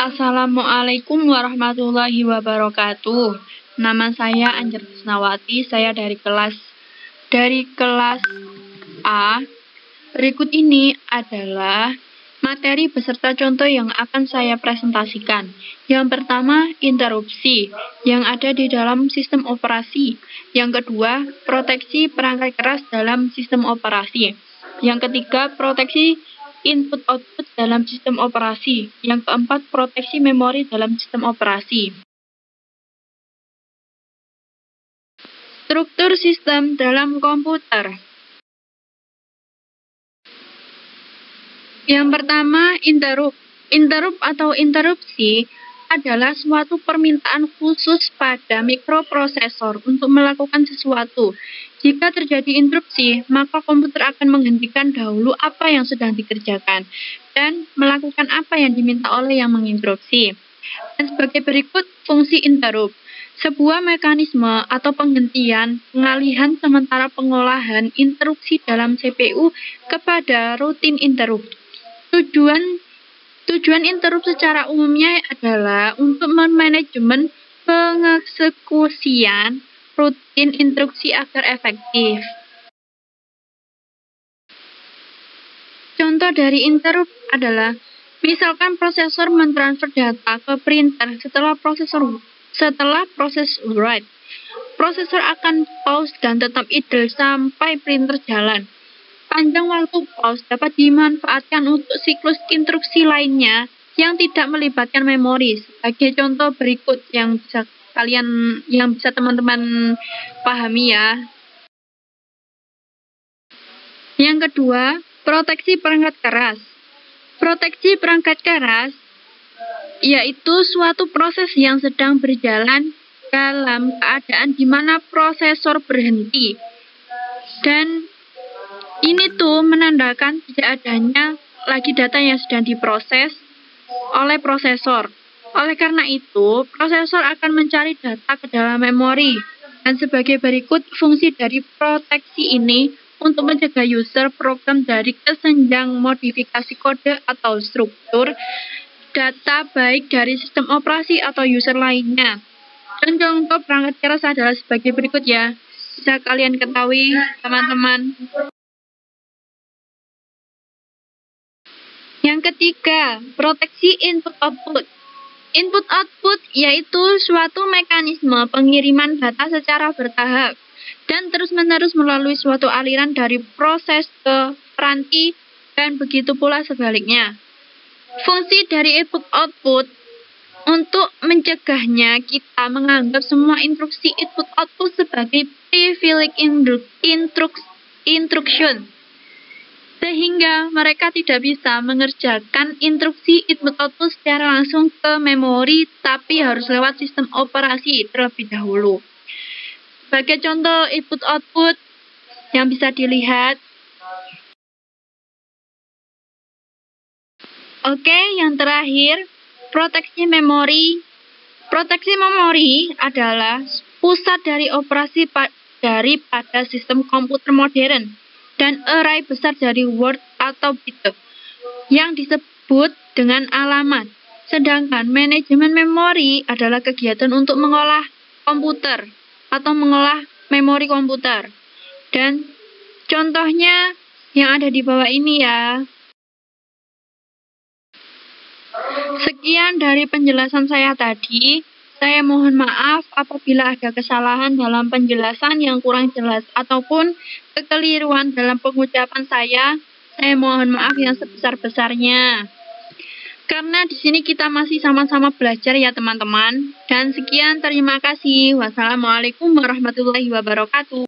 Assalamualaikum warahmatullahi wabarakatuh. Nama saya Anjar Krisnawati, saya dari kelas A. Berikut ini adalah materi beserta contoh yang akan saya presentasikan. Yang pertama, interupsi yang ada di dalam sistem operasi. Yang kedua, proteksi perangkat keras dalam sistem operasi. Yang ketiga, proteksi input-output dalam sistem operasi. Yang keempat, proteksi memori dalam sistem operasi. Struktur sistem dalam komputer. Yang pertama, interrupt. Interrupt atau interupsi adalah suatu permintaan khusus pada mikroprosesor untuk melakukan sesuatu. Jika terjadi interupsi, maka komputer akan menghentikan dahulu apa yang sedang dikerjakan dan melakukan apa yang diminta oleh yang menginterupsi. Dan sebagai berikut fungsi interrupt. Sebuah mekanisme atau penghentian pengalihan sementara pengolahan interupsi dalam CPU kepada rutin interrupt. Tujuan interrupt secara umumnya adalah untuk memanajemen pengeksekusian rutin instruksi agar efektif. Contoh dari interrupt adalah, misalkan prosesor mentransfer data ke printer setelah proses write. Prosesor akan pause dan tetap idle sampai printer jalan. Panjang waktu pause dapat dimanfaatkan untuk siklus instruksi lainnya yang tidak melibatkan memori. Sebagai contoh berikut yang bisa teman-teman pahami ya. Yang kedua, proteksi perangkat keras. Proteksi perangkat keras yaitu suatu proses yang sedang berjalan dalam keadaan di mana prosesor berhenti. Dan ini tuh menandakan tidak adanya lagi data yang sedang diproses oleh prosesor. Oleh karena itu, prosesor akan mencari data ke dalam memori. Dan sebagai berikut fungsi dari proteksi ini untuk mencegah user program dari kesenjang modifikasi kode atau struktur data baik dari sistem operasi atau user lainnya. Dan contoh perangkat keras adalah sebagai berikut ya. Bisa kalian ketahui teman-teman. Yang ketiga, proteksi input-output. Input-output yaitu suatu mekanisme pengiriman data secara bertahap dan terus-menerus melalui suatu aliran dari proses ke peranti dan begitu pula sebaliknya. Fungsi dari input-output untuk mencegahnya kita menganggap semua instruksi input-output sebagai privileged instruction. Sehingga mereka tidak bisa mengerjakan instruksi input-output secara langsung ke memori, tapi harus lewat sistem operasi terlebih dahulu. Sebagai contoh input-output yang bisa dilihat. Oke, yang terakhir, proteksi memori. Proteksi memori adalah pusat dari operasi daripada sistem komputer modern dan array besar dari word atau bit yang disebut dengan alamat. Sedangkan manajemen memori adalah kegiatan untuk mengolah komputer atau mengolah memori komputer. Dan contohnya yang ada di bawah ini ya. Sekian dari penjelasan saya tadi. Saya mohon maaf apabila ada kesalahan dalam penjelasan yang kurang jelas ataupun kekeliruan dalam pengucapan saya. Saya mohon maaf yang sebesar-besarnya. Karena di sini kita masih sama-sama belajar ya teman-teman. Dan sekian, terima kasih. Wassalamualaikum warahmatullahi wabarakatuh.